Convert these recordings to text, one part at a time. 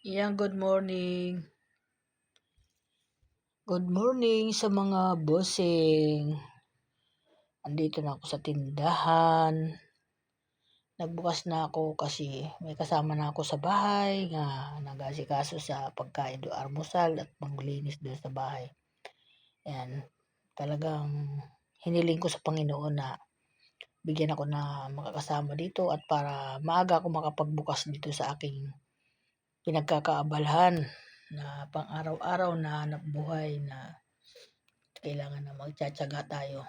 Good morning. Good morning sa mga bossing. Andito na ako sa tindahan. Nagbukas na ako kasi may kasama na ako sa bahay nga nag-asikaso sa pagkain do almusal at panglinis doon sa bahay. Ayan, talagang hiniling ko sa Panginoon na bigyan ako na makakasama dito at para maaga ako makapagbukas dito sa aking pinagkakaabalahan na pang-araw-araw na hanap buhay na kailangan na magtsatsaga tayo.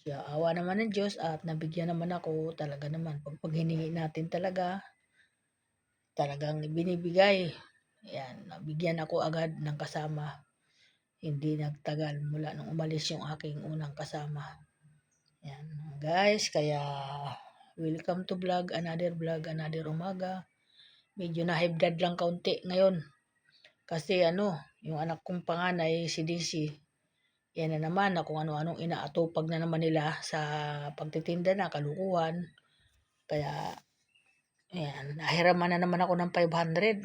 Kaya awa naman ng Diyos at nabigyan naman ako, talaga naman pag hiningi natin talagang binibigay. Yan, nabigyan ako agad ng kasama. Hindi nagtagal mula nung umalis yung aking unang kasama. Yan, guys, kaya welcome to vlog, another umaga. Medyo na high blood lang kaunti ngayon. Kasi yung anak kong panganay, si DC, yan na naman na kung ano-anong inaatupag na naman nila sa pagtitinda na kalukuhan. Kaya, yan, nahiraman na naman ako ng 500.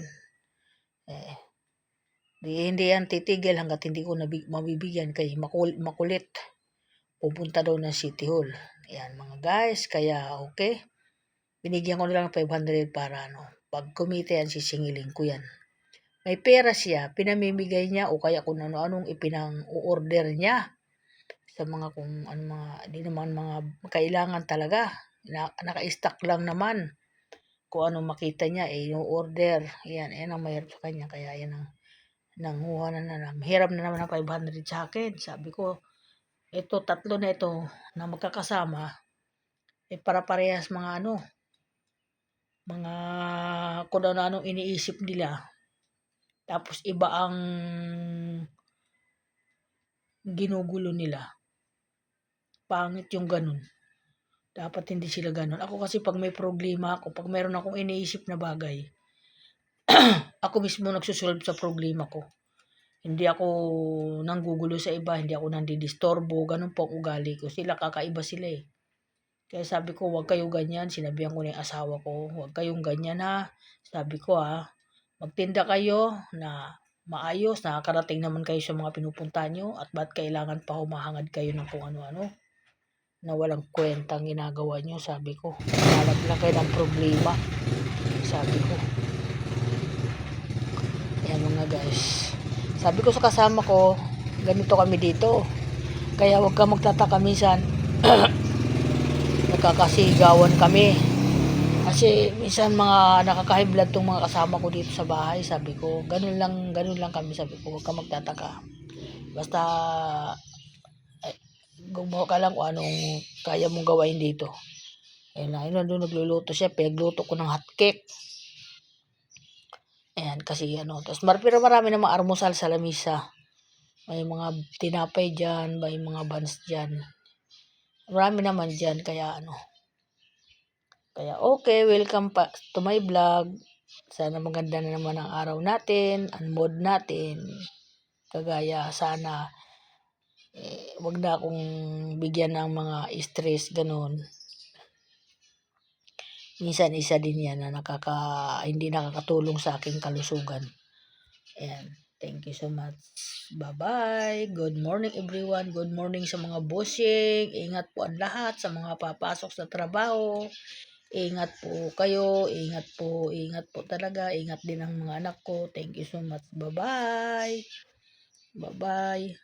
Hindi yan titigil hanggat hindi ko mabibigyan kay makulit. Pupunta daw ng City Hall. Yan mga guys, kaya okay. Binigyan ko na lang ng 500 para pag kumita yan, sisingilin ko yan. May pera siya, pinamimigay niya o kaya kung ano-anong ipinang-order niya sa mga kung ano mga di naman mga kailangan talaga. Naka-stock lang naman. Kung ano makita niya yung order. Yan ang mahirap sa kanya. Kaya yan ang nanghuha na lang. Hirap na naman ang 500 sa akin. Sabi ko, ito tatlo na ito na magkakasama para parehas mga mga kung ano-anong iniisip nila. Tapos iba ang ginugulo nila. Pangit yung ganun. Dapat hindi sila ganun. Ako kasi pag may problema ako, pag meron akong iniisip na bagay, ako mismo nagsusolve sa problema ko. Hindi ako nanggugulo sa iba, hindi ako nandidistorbo, ganun po ang ugali ko. Sila kakaiba sila eh. Kaya sabi ko, huwag kayo ganyan. Sinabihan ko na yung asawa ko, huwag kayong ganyan ha. Sabi ko magtinda kayo na maayos, nakakarating naman kayo sa mga pinupunta nyo at ba't kailangan pa humahangad kayo ng kung ano-ano na walang kwentang ginagawa nyo, sabi ko. Hanap lang kayo ng problema, sabi ko. Yan mga guys. Sabi ko sa kasama ko, ganito kami dito. Kaya huwag ka magtataka minsan, nagkakasigawan kami. Kasi minsan mga nakakahiblad tong mga kasama ko dito sa bahay, sabi ko. Ganun lang kami, sabi ko. Huwag ka magtataka. Basta gumawa ka lang kung anong kaya mong gawain dito. Ayun lang, yun doon nagluluto siya. Pinagluto ko ng hotcake. Ayan, kasi tapos marami namang almusal sa lamisa. May mga tinapay dyan, may mga buns dyan. Marami naman dyan, kaya Kaya okay, welcome pa to my vlog. Sana maganda na naman ang araw natin, ang mood natin. Kagaya sana wag na akong bigyan ng mga stress ganun. Minsan isa din yan na hindi nakakatulong sa aking kalusugan. Ayan. Thank you so much. Bye-bye. Good morning everyone. Good morning sa mga bossing. Ingat po ang lahat sa mga papasok sa trabaho. Ingat po kayo. Ingat po talaga. Ingat din ang mga anak ko. Thank you so much. Bye-bye. Bye-bye.